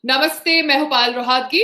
नमस्ते, मैं हूँ पायल रोहातगी।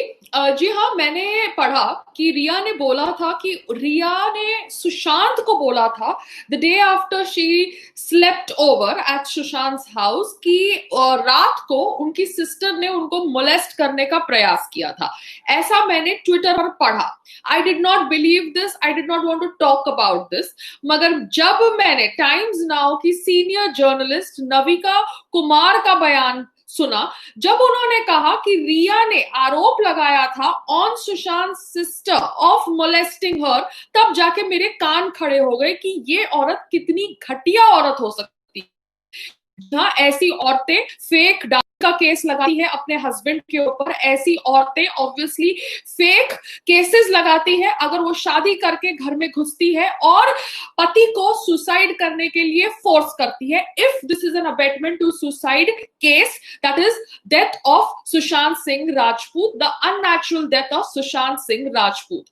जी हाँ, मैंने पढ़ा कि रिया ने बोला था कि रिया ने सुशांत को बोला था the day after she slept over at Sushant house कि रात को उनकी सिस्टर ने उनको मोलेस्ट करने का प्रयास किया था। ऐसा मैंने ट्विटर पर पढ़ा। I did not believe this, I did not want to talk about this. मगर जब मैंने टाइम्स नाउ की सीनियर जर्नलिस्ट नविका कुमार का बयान सुना, जब उन्होंने कहा कि रिया ने आरोप लगाया था on Sushant sister of molesting her, तब जाके मेरे कान खड़े हो गए कि ये औरत कितनी घटिया औरत हो सकती है। जहां ऐसी औरतें फेक डांस का केस लगाती है अपने हस्बैंड के ऊपर, ऐसी औरतें ऑब्वियसली फेक केसेस लगाती है अगर वो शादी करके घर में घुसती है और पति को सुसाइड करने के लिए फोर्स करती है। If this is an abetment to suicide case, that is death of Sushant Singh Rajput, the unnatural death of Sushant Singh Rajput.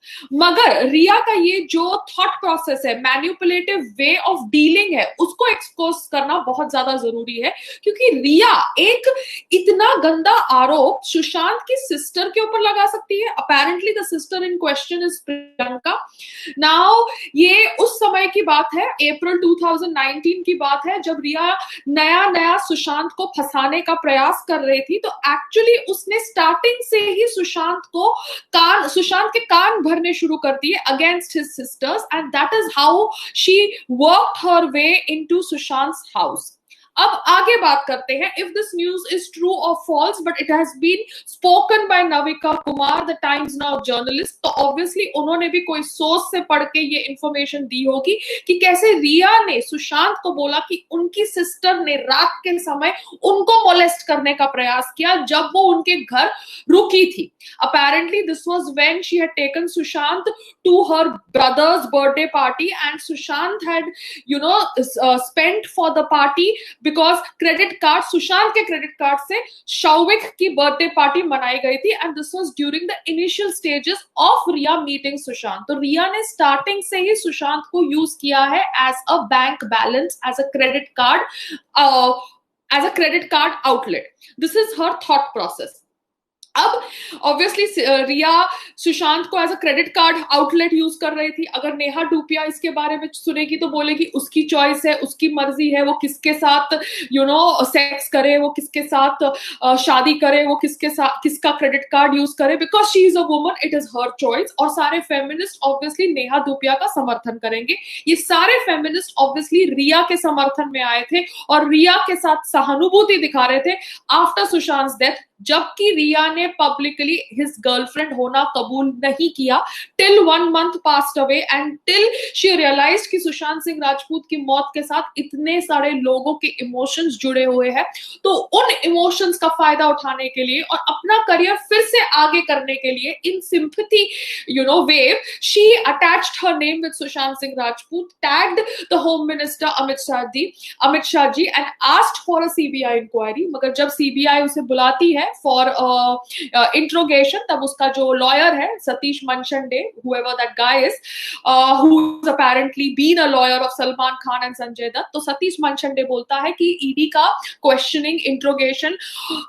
मगर रिया का ये जो थॉट प्रोसेस है, मैनिपुलेटिव वे ऑफ डीलिंग है, उसको एक्सपोज करना बहुत ज्यादा जरूरी है, क्योंकि रिया एक इतना गंदा आरोप सुशांत की सिस्टर के ऊपर लगा सकती है। Apparently the sister in question is Priyanka. Now ये उस समय की बात है, अप्रैल 2019 की बात है, जब रिया नया नया सुशांत को फंसाने का प्रयास कर रही थी। तो एक्चुअली उसने स्टार्टिंग से ही सुशांत के कान भरने शुरू कर दिए against his sisters, and that is how she worked her way into Sushant house. अब आगे बात करते हैं, if this news is true और false, but it has been spoken by Navika Kumar, the Times Now journalist, तो ऑब्वियसली उन्होंने भी कोई सोच से पढ़ के ये इंफॉर्मेशन दी होगी कि कैसे रिया ने सुशांत को बोला कि उनकी सिस्टर ने रात के समय उनको मोलेस्ट करने का प्रयास किया जब वो उनके घर रुकी थी। Apparently this was when she had taken Sushant to her brother's birthday party, and Sushant had spent for the party because credit card, Sushant के क्रेडिट कार्ड से शौविक की बर्थडे पार्टी मनाई गई थी, and this was during the initial stages of Rhea meeting Sushant. तो रिया ने starting से ही सुशांत को यूज किया है as a bank balance, as a credit card, outlet. This is her thought process. अब ऑब्वियसली रिया सुशांत को as a credit card outlet use कर रही थी। अगर नेहा धूपिया इसके बारे में सुनेगी तो बोलेगी उसकी चॉइस है, उसकी मर्जी है, वो किसके साथ सेक्स करे, वो किसके साथ शादी करे, वो किसके साथ किसका क्रेडिट कार्ड यूज करे, because she is a woman, it is her choice. और सारे फेमिनिस्ट ऑब्वियसली नेहा धूपिया का समर्थन करेंगे। ये सारे फेमिनिस्ट ऑब्वियसली रिया के समर्थन में आए थे और रिया के साथ सहानुभूति दिखा रहे थे आफ्टर सुशांत डेथ, जबकि रिया ने पब्लिकली हिज गर्लफ्रेंड होना कबूल नहीं किया till 1 month passed away, and till she realised कि सुशांत सिंह राजपूत की मौत के साथ इतने सारे लोगों के इमोशंस जुड़े हुए हैं। तो उन इमोशंस का फायदा उठाने के लिए और अपना करियर फिर से आगे करने के लिए, in sympathy wave, she attached her name with Sushant Singh Rajput, tagged the home minister Amit Shah ji and asked for a CBI inquiry. मगर जब सीबीआई उसे बुलाती है फॉर इंट्रोगेशन, तब उसका जो लॉयर है Satish मनचंडे, whoever that guy is, who's apparently been a lawyer of Salman Khan and Sanjay Dutt, तो सतीश मनचंडे बोलता है कि ईडी का questioning interrogation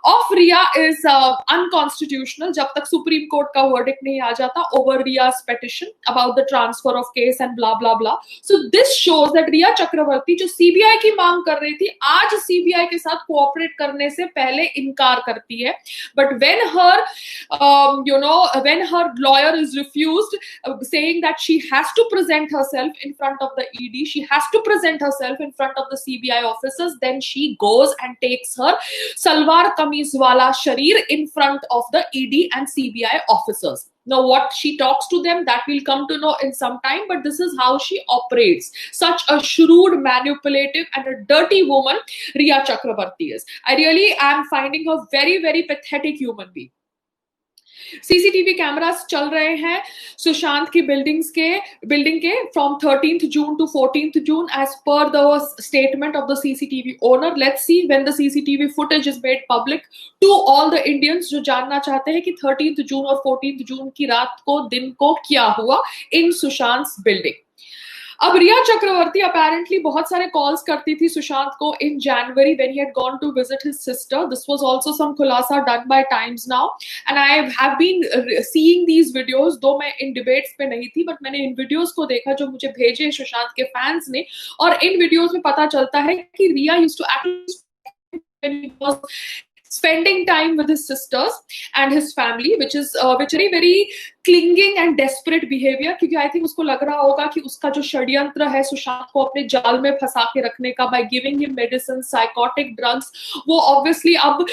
of Rhea is unconstitutional जब तक सुप्रीम कोर्ट का वर्डिक्ट नहीं आ जाता over Rhea's petition about the transfer of case and blah blah blah. So this shows that Rhea Chakraborty जो सीबीआई की मांग कर रही थी, आज सीबीआई के साथ कोऑपरेट करने से पहले इनकार करती है। But when her lawyer is refused, saying that she has to present herself in front of the ED, she has to present herself in front of the CBI officers, then she goes and takes her salwar kameez wala sharir in front of the ED and CBI officers. Now, what she talks to them, that we'll come to know in some time, but this is how she operates. Such a shrewd, manipulative, and a dirty woman Riya Chakrabarti is. I really am finding her very, very pathetic human being. CCTV cameras चल रहे हैं सुशांत की building के from 13th June to 14th June as per the statement of the CCTV owner. Let's see when the CCTV footage is made public to all the Indians जो जानना चाहते हैं कि 13th June और 14th June की रात को दिन को क्या हुआ इन सुशांत बिल्डिंग। अब रिया चक्रवर्ती अपेरेंटली बहुत सारे कॉल्स करती थी सुशांत को in January when he had gone to visit his sister. This was also some खुलासा done by Times Now, and I have been seeing these videos. Though मैं इन डिबेट्स पे नहीं थी, बट मैंने इन वीडियोस को देखा जो मुझे भेजे सुशांत के फैंस ने, और इन वीडियोस में पता चलता है कि Rhea used to act when he was spending time with his sisters and his family, which is very clinging and desperate behavior. क्योंकि I think उसको लग रहा होगा कि उसका जो षड्यंत्र है सुशांत को अपने जाल में फंसा के रखने का, by giving him medicine, psychotic drugs, वो obviously अब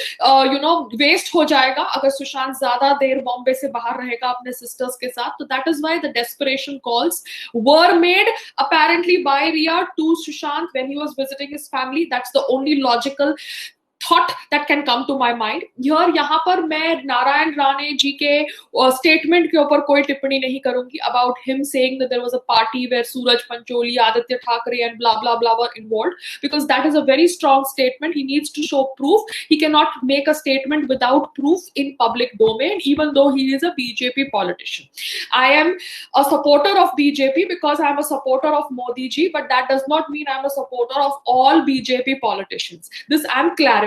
waste हो जाएगा अगर सुशांत ज्यादा देर बॉम्बे से बाहर रहेगा अपने sisters के साथ. तो that is why the desperation calls were made apparently by Riya to Sushant when he was visiting his family. That's the only logical thought that can come to my mind here. यहाँ पर मैं नारायण राणे जी के statement के ऊपर कोई टिप्पणी नहीं करूंगी about him saying that there was a party where Suraj Pancholi, Aditya Thackeray and blah blah blah were involved, because that is a very strong statement. He needs to show proof. He cannot make a statement without proof in public domain, even though he is a BJP politician. I am a supporter of BJP because I am a supporter of Modi ji, but that does not mean I am a supporter of all BJP politicians. This I am clarifying.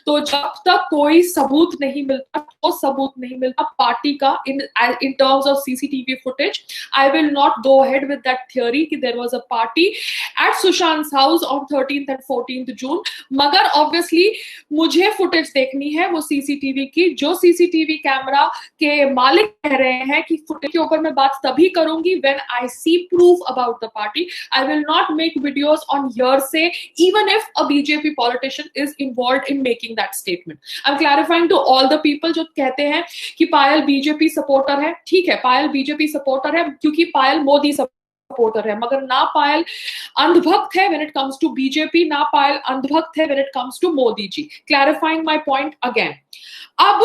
तो जब तक कोई सबूत नहीं मिलता, तो सबूत नहीं मिलता पार्टी का in terms of CCTV footage, I will not go ahead with that theory कि there was a party at Sushant's house on 13th and 14th June. मगर obviously मुझे footage देखनी है वो CCTV की, जो CCTV कैमरा के मालिक कह रहे हैं कि footage के ऊपर मैं बात तभी करूंगी when I see proof about the party. I will not make videos on hearsay even if a BJP politician is involved in making that statement. I'm clarifying to all the people जो कहते हैं कि पायल BJP supporter है. ठीक है, पायल BJP supporter है क्योंकि पायल Modi supporter है, मगर ना पायल अंधभक्त है when it comes to BJP, ना पायल अंधभक्त है when it comes to Modi ji. Clarifying my point again. अब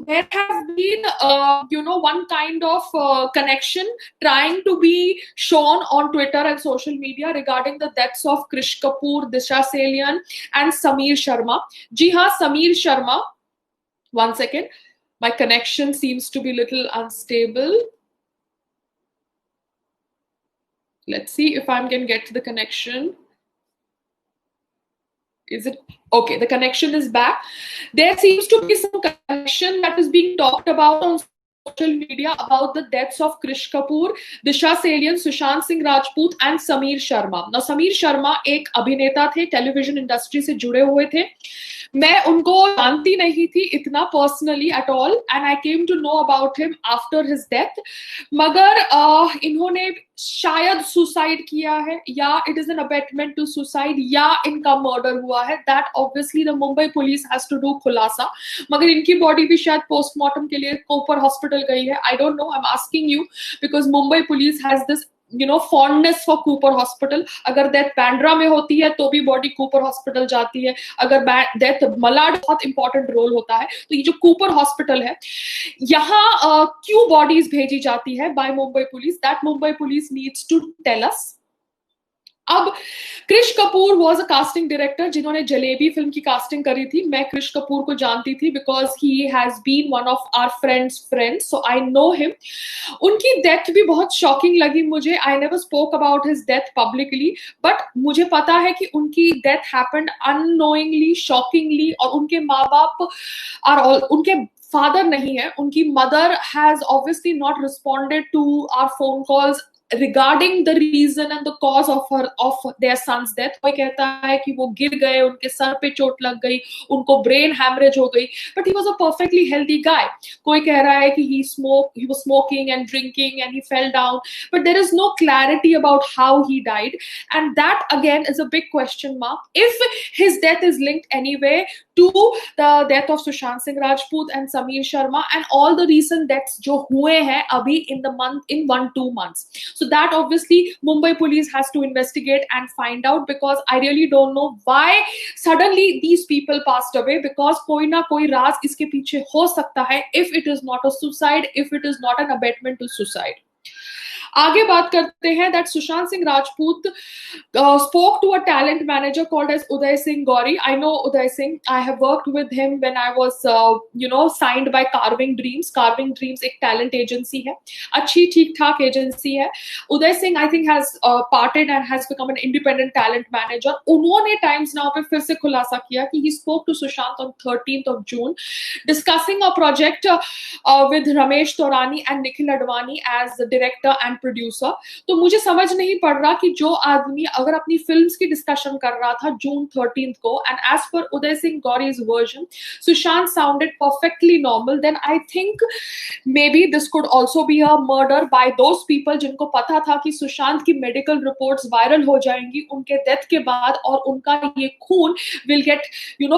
there has been one kind of connection trying to be shown on Twitter and social media regarding the deaths of Krish Kapoor, Disha Salian and Sameer Sharma. जी हाँ, Sameer Sharma. One second, my connection seems to be little unstable. Let's see if I can get the connection. Is it okay? The connection is back. There seems to be some connection that is being talked about on social media about the deaths of Krish Kapoor, Disha Salian, Sushant Singh Rajput and Sameer Sharma. Now Sameer Sharma एक अभिनेता थे, television industry से जुड़े हुए थे. मैं उनको जानती नहीं थी इतना personally at all, and I came to know about him after his death. मगर इन्होंने शायद सुसाइड किया है, या it is an abetment to suicide, या इनका मर्डर हुआ है. That obviously the Mumbai police has to do खुलासा. मगर इनकी बॉडी भी शायद पोस्टमार्टम के लिए कोपर हॉस्पिटल गई है. I don't know, I am asking you because Mumbai police has this fondness for Cooper Hospital. अगर डेथ बैंड्रा में होती है तो भी बॉडी कूपर हॉस्पिटल जाती है. अगर डेथ मलाड बहुत इंपॉर्टेंट रोल होता है, तो ये जो कूपर हॉस्पिटल है यहाँ क्यों बॉडीज भेजी जाती है by Mumbai police, that Mumbai police needs to tell us. अब Krish Kapoor was a casting director जिन्होंने जलेबी फिल्म की कास्टिंग करी थी. मैं क्रिश कपूर को जानती थी because he has been one of our friends, so I know him. उनकी डेथ भी बहुत शॉकिंग लगी मुझे. I never spoke about his death publicly, but मुझे पता है कि उनकी डेथ हैपेंड अननोइंगली, शॉकिंगली, और उनके माँ बाप और उनके फादर नहीं है, उनकी mother has obviously not responded to our phone calls regarding the reason and the cause of their son's death. कोई कहता है कि वो गिर गए, उनके सर पे चोट लग गई, उनको ब्रेन हैमरेज हो गई, but he was a perfectly healthy guy. कोई कह रहा है कि he was smoking and drinking and he fell down, but there is no clarity about how he died, and that again is a big question mark. If his death is linked anyway to the death of Sushant Singh Rajput and Sameer Sharma and all the recent deaths जो हुए हैं अभी in 1-2 months. So that obviously Mumbai police has to investigate and find out, because I really don't know why suddenly these people passed away, because कोई ना कोई राज इसके पीछे हो सकता है if it is not a suicide, if it is not an abetment to suicide. आगे बात करते हैं that Sushant Singh Rajput spoke to a talent manager called as Uday Singh Gauri. I know Uday Singh. I have worked with him when I was, signed by Carving Dreams. Carving Dreams एक talent agency है, अच्छी ठीक ठाक agency है. Uday Singh I think has parted and has become an independent talent manager. उन्होंने Times Now पे फिर से खुलासा किया कि he spoke to Sushant on 13th of June, discussing a project with Ramesh Taurani and Nikhil Advani as the director and producer. तो मुझे समझ नहीं पड़ रहा कि जो आदमी अगर अपनी फिल्म्स की डिस्कशन कर रहा था जून 13th को, एंड एज पर Uday Singh Gauri's version Sushant sounded perfectly normal, then I think may be this could also be a murder by those people जिनको पता था कि सुशांत की मेडिकल रिपोर्ट्स वायरल हो जाएंगी उनके डेथ के बाद, और उनका ये खून will get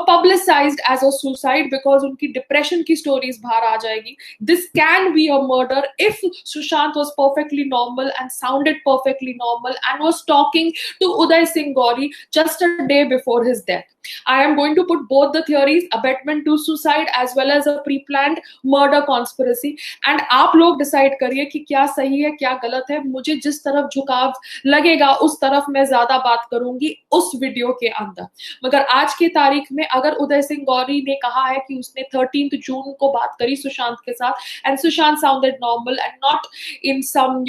publicised as a suicide because उनकी डिप्रेशन की स्टोरीज बाहर आ जाएगी. This can be a murder if Sushant was perfectly normal and sounded perfectly normal and was talking to Uday Singh Gauri just a day before his death. I am going to put both the theories, abetment to suicide as well as a pre-planned murder conspiracy, and आप लोग decide करिए कि क्या सही है क्या गलत है. मुझे जिस तरफ झुकाव लगेगा उस तरफ मैं ज्यादा बात करूंगी उस वीडियो के अंदर. मगर आज की तारीख में अगर उदय सिंह गौरी ने कहा है कि उसने 13th जून को बात करी सुशांत के साथ and Sushant sounded normal and not in some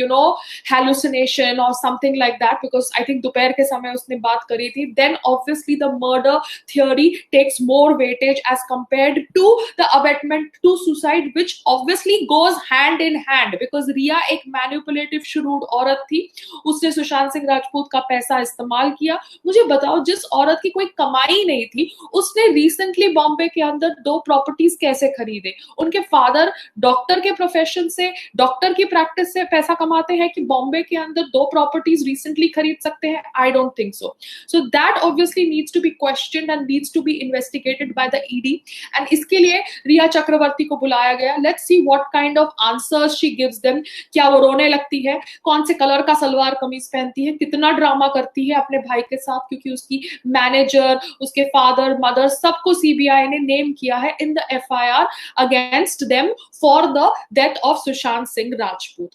hallucination or something like that, because I think दोपहर के समय उसने बात करी थी, then obviously the murder theory takes more weightage as compared to the abetment to suicide, which obviously goes hand in hand because रिया एक manipulative shrewd औरत थी, उसने सुशांत सिंह राजपूत का पैसा इस्तेमाल किया. मुझे बताओ जिस औरत की कोई कमाई नहीं थी उसने रिसेंटली बॉम्बे के अंदर 2 प्रॉपर्टीज कैसे खरीदे? उनके फादर डॉक्टर के प्रोफेशन से, डॉक्टर की प्रैक्टिस से पैसा कमाते हैं कि बॉम्बे के अंदर 2 प्रॉपर्टीज रिसेंटली खरीद सकते हैं? I don't think so. So that obviously needs to be questioned and needs to be investigated by the ED, and इसके लिए रिया चक्रवर्ती को बुलाया गया. Let's see what kind of answers she gives them. क्या वो रोने लगती है? कौन से कलर का सलवार कमीज पहनती है? कितना ड्रामा करती है अपने भाई के साथ? क्योंकि उसकी मैनेजर, उसके फादर, मदर सबको सीबीआई ने नेम किया है in the FIR against them for the death of Sushant Singh Rajput.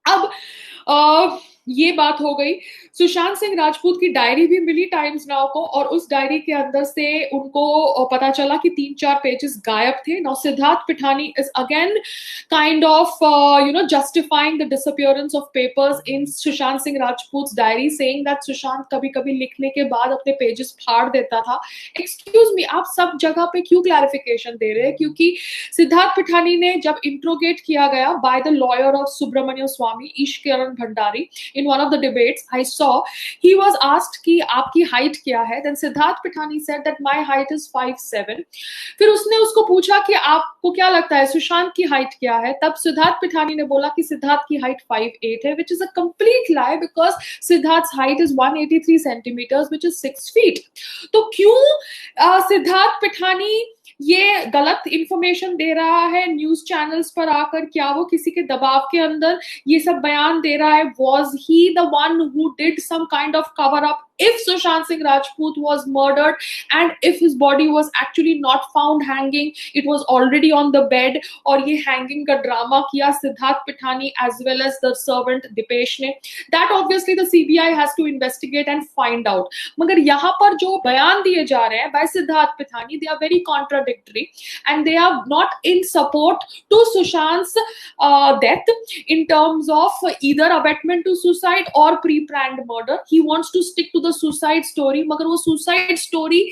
अब ये बात हो गई. सुशांत सिंह राजपूत की डायरी भी मिली टाइम्स नाउ को, और उस डायरी के अंदर से उनको पता चला कि 3-4 पेजेस गायब थे. Now Siddharth Pithani is again kind of justifying the disappearance of papers in Sushant Singh Rajput diary, saying that Sushant कभी कभी लिखने के बाद अपने पेजेस फाड़ देता था. एक्सक्यूज मी, आप सब जगह पे क्यों क्लैरिफिकेशन दे रहे हैं? क्योंकि सिद्धार्थ पिठानी ने जब इंट्रोगेट किया गया by the lawyer of Subramanian Swamy, Ishkaran Bhandari, in one of the debates I saw, he was asked कि आपकी हाइट क्या है? Then Siddharth Pithani said that my height is 5'7". फिर उसने उसको पूछा कि आपको क्या लगता है सुशांत की हाइट क्या है? तब सिद्धार्थ पिठानी ने बोला कि सिद्धार्थ की हाइट 5'8" है, which is a complete lie because Siddharth's height is 183 centimeters, which is 6 feet. तो क्यों सिद्धार्थ पिठानी ये गलत इंफॉर्मेशन दे रहा है न्यूज चैनल्स पर आकर? क्या वो किसी के दबाव के अंदर ये सब बयान दे रहा है? Was he the one who did some kind of cover up? If Sushant Singh Rajput was murdered and if his body was actually not found hanging, it was already on the bed, और ये hanging का drama किया Siddharth Pithani as well as the servant Dipesh ने, that obviously the CBI has to investigate and find out. मगर यहाँ पर जो बयान दिए जा रहे हैं by Siddharth Pithani, they are very contradictory and they are not in support to Sushant's death in terms of either abetment to suicide or pre-planned murder. He wants to stick to the suicide story, मगर वो suicide story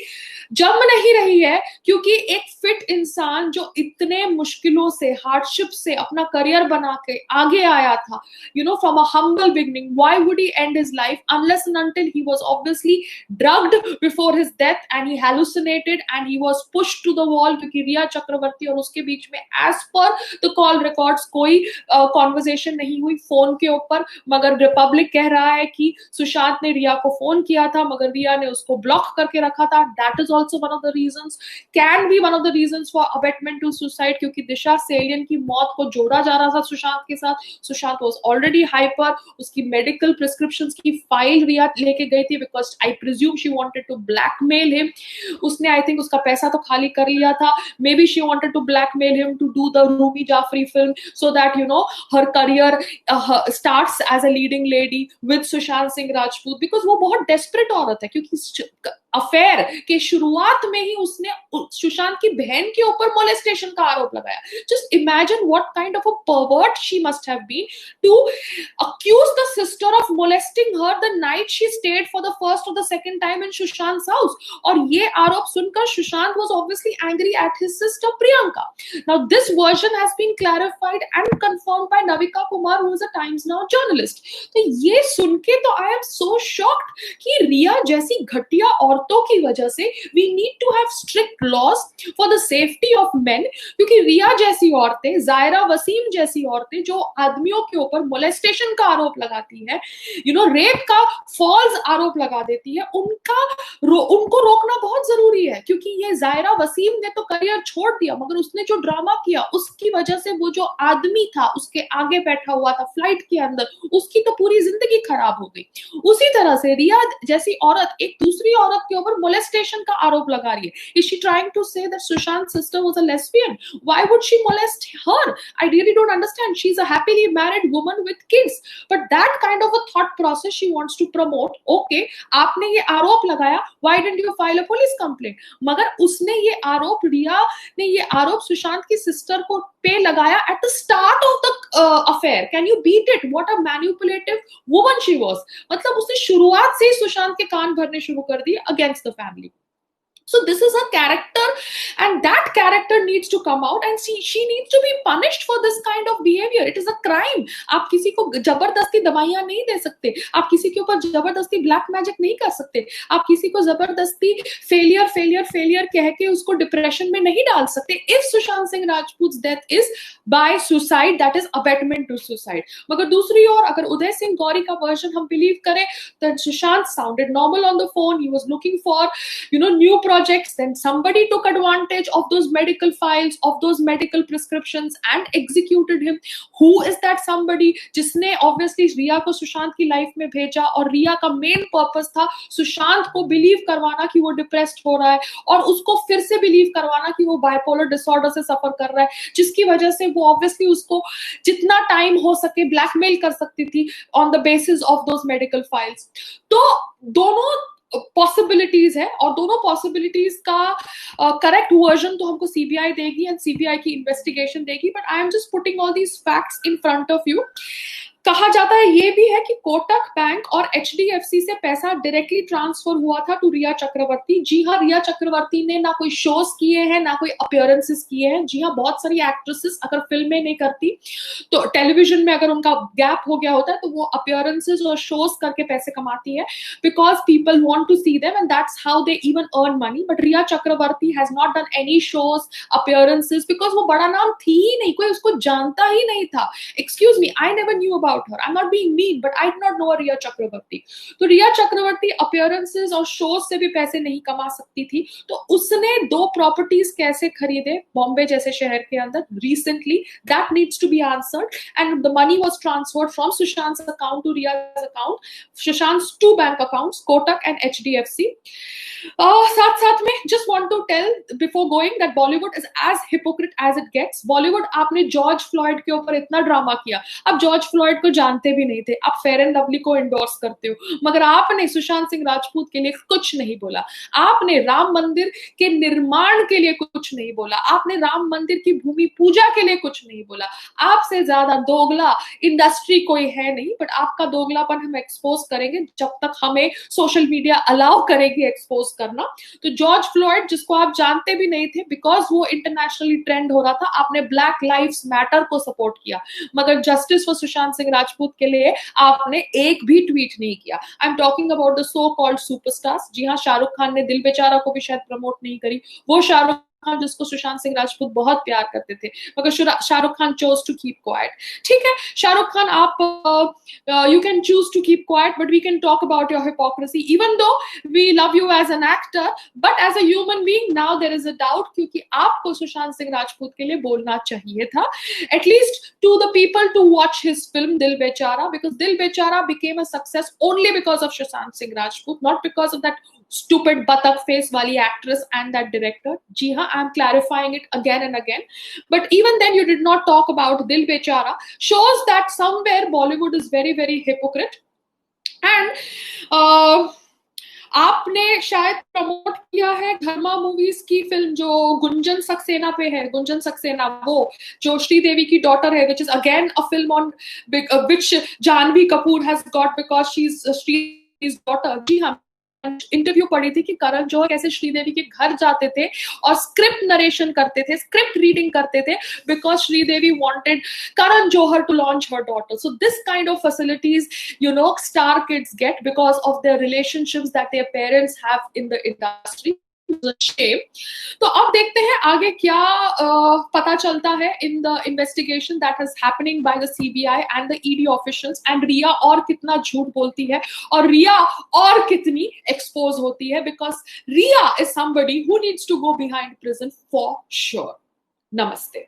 जम नहीं रही है क्योंकि एक fit इंसान जो इतने मुश्किलों से, हार्डशिप से अपना करियर बना के आगे आया था, from a humble beginning, why would he end his life unless and until he was obviously drugged before his death and he hallucinated and he was pushed to the wall? क्योंकि रिया चक्रवर्ती और उसके बीच में as per the call records कोई conversation नहीं हुई phone के ऊपर, मगर रिपब्लिक कह रहा है कि सुशांत ने रिया को फोन किया था मगर रिया ने उसको ब्लॉक करके रखा था. That is also one of the reasons, can be one of the reasons for abetment to suicide, क्योंकि दिशा सेलियन की मौत को जोड़ा जा रहा था सुशांत के साथ. Sushant was already hyper. उसकी medical prescriptions की फाइल रिया लेके गई थी because I presume she wanted to blackmail him. उसने I think उसका पैसा तो खाली कर लिया था. Maybe she wanted to blackmail him to do the Rumi Jaffrey film so that you know her career starts as a leading lady with Sushant Singh Rajput, because वो बहुत desperate औरत है, क्योंकि अफेयर के शुरुआत में ही उसने सुशांत की बहन के ऊपर मोलेस्टेशन का आरोप लगाया. Just imagine what kind of a pervert she must have been to accuse the sister of molesting her the night she stayed for the first or the second time in Sushant's house. और ये आरोप सुनकर Sushant was obviously angry at his sister Priyanka. Now this version has been clarified and confirmed by Navika Kumar, who is a Times Now journalist. तो ये सुन के तो I am so shocked कि रिया जैसी घटिया औरतों की वजह से we need to have strict laws for the safety of men, क्योंकि रिया जैसी औरतें, जायरा वसीम जैसी औरतें जो आदमियों के ऊपर मोलेस्टेशन का आरोप लगाती है, यू नो रेप का फॉल्स आरोप लगा देती है, उनको रोकना बहुत जरूरी है. क्योंकि ये जायरा वसीम ने तो करियर छोड़ दिया, मगर उसने जो ड्रामा किया उसकी वजह से वो जो आदमी था उसके आगे बैठा हुआ था फ्लाइट के अंदर, उसकी तो पूरी जिंदगी खराब हो गई. उसी तरह से रिया जैसी औरत एक दूसरी औरत के ऊपर मोलेस्टेशन का आरोप लगा रही है. Is she trying to say that Sushant sister was a lesbian? Why would she molest her? I really don't understand. She's a happily married woman with kids, but that kind of a thought process she wants to promote. Okay, आपने ये आरोप लगाया, why didn't you file a police complaint? मगर उसने ये आरोप, रिया ने ये आरोप सुशांत की सिस्टर को पे लगाया at the start of the affair. Can you beat it? What a manipulative woman she was. मतलब उसने शुरुआत से ही सुशांत के कान भरने शुरू कर दिए against the family. So this is a character, and that character needs to come out, and she needs to be punished for this kind of behavior. It is a crime. आप किसी को जबरदस्ती दवाइयां नहीं दे सकते, आप किसी के ऊपर जबरदस्ती ब्लैक मैजिक नहीं कर सकते, आप किसी को जबरदस्ती फेलियर कह के उसको डिप्रेशन में नहीं डाल सकते. If Sushant Singh Rajput's death is by suicide, that is abetment to suicide. मगर दूसरी ओर अगर उदय सिंह गौरी का वर्जन हम बिलीव करें, then Sushant sounded normal on the phone. He was looking for new projects, then somebody took advantage of those medical files, of those medical prescriptions and executed him. Who is that somebody? जिसने obviously रिया को सुशांत की life में भेजा, और रिया का main purpose था सुशांत को believe करवाना कि वो डिप्रेस्ड हो रहा है, और उसको फिर से बिलीव करवाना कि वो बाइपोलर डिसऑर्डर से सफर कर रहा है, जिसकी वजह से वो ऑब्वियसली उसको जितना टाइम हो सके ब्लैकमेल कर सकती थी on the basis of those medical files. तो दोनों पॉसिबिलिटीज है, और दोनों पॉसिबिलिटीज का करेक्ट वर्जन तो हमको सीबीआई देगी एंड सीबीआई की इन्वेस्टिगेशन देगी. But I am just putting all these facts in front of you. कहा जाता है ये भी है कि कोटक बैंक और एचडीएफसी से पैसा डायरेक्टली ट्रांसफर हुआ था टू रिया चक्रवर्ती. जी हाँ, रिया चक्रवर्ती ने ना कोई शोज किए हैं, ना कोई अपीयरेंसेस किए हैं. जी हाँ, बहुत सारी एक्ट्रेसेस अगर फिल्में नहीं करती तो टेलीविजन में अगर उनका गैप हो गया होता है तो वो अपीयरेंसेस और शोज करके पैसे कमाती है, because people want to see them and that's how they even earn money. But Rhea Chakraborty has not done any shows, appearances, because वो बड़ा नाम थी ही नहीं, कोई उसको जानता ही नहीं था. Excuse me, I never knew about her. I'm not being mean, but I did not know Riya Chakravarti. तो रिया चक्रवर्ती अपीयरेंसेस और शोज से भी पैसे नहीं कमा सकती थी. तो उसने 2 प्रॉपर्टीज कैसे खरीदे बॉम्बे जैसे शहर के अंदर recently? That needs to be answered, and the money was transferred from Sushant's account to Rhea's account, Sushant's 2 bank accounts, Kotak and HDFC. साथ साथ में just want to tell before going that Bollywood is as hypocrite as it gets. Bollywood, आपने George Floyd के ऊपर इतना drama किया, आप George Floyd को जानते भी नहीं थे, आप फेयर एंड लवली को एंडोर्स करते हो, मगर आपने सुशांत सिंह राजपूत के लिए कुछ नहीं बोला. आपने राम मंदिर के निर्माण के लिए कुछ नहीं बोला, आपने राम मंदिर की भूमि पूजा के लिए कुछ नहीं बोला. आपसे ज्यादा दोगला इंडस्ट्री कोई है नहीं, बट आपका दोगलापन हम एक्सपोज करेंगे जब तक हमें सोशल मीडिया अलाउ करेगी एक्सपोज करना. तो जॉर्ज फ्लॉयड, जिसको आप जानते भी नहीं थे बिकॉज वो इंटरनेशनली ट्रेंड हो रहा था, आपने ब्लैक लाइव्स मैटर को सपोर्ट किया, मगर जस्टिस फॉर सुशांत सिंह राजपूत के लिए आपने एक भी ट्वीट नहीं किया. I am talking about the so called superstars. जी हाँ, शाहरुख खान ने दिल बेचारा को भी शायद प्रमोट नहीं करी. वो शाहरुख खान जिसको सुशांत सिंह राजपूत बहुत प्यार करते थे, मगर Shahrukh Khan chose to keep quiet. ठीक है शाहरुख खान, आप you can choose to keep quiet, but we can talk about your hypocrisy, even though we love you as an actor, but as a human being now there is a doubt, क्योंकि आपको सुशांत सिंह राजपूत के लिए बोलना चाहिए था, at least to the people to watch his film Dil Bechara, because Dil Bechara became a success only because of Sushant Singh Rajput, not because of that stupid batak face wali actress and that director. Ji haan, I am clarifying it again and again. But even then you did not talk about Dil Bechara, shows that somewhere Bollywood is very very hypocrite. And आपने शायद promote किया है धर्मा movies की film जो गुंजन सक्सेना पे है, गुंजन सक्सेना, वो जो श्रीदेवी की डॉटर है, which is again a film on which Janhvi Kapoor has got because she is Sridevi's daughter. जी हाँ, इंटरव्यू पढ़ी थी कि करण जौहर कैसे श्रीदेवी के घर जाते थे और स्क्रिप्ट नरेशन करते थे, स्क्रिप्ट रीडिंग करते थे, because Sridevi wanted Karan Johar to launch her daughter. So this kind of facilities, star kids get because of their relationships that their parents have in the industry. Shame. तो अब देखते हैं आगे क्या पता चलता है in the investigation that is happening by the CBI and the ED officials, and रिया और कितना झूठ बोलती है और रिया और कितनी expose होती है, because Riya is somebody who needs to go behind prison for sure. Namaste.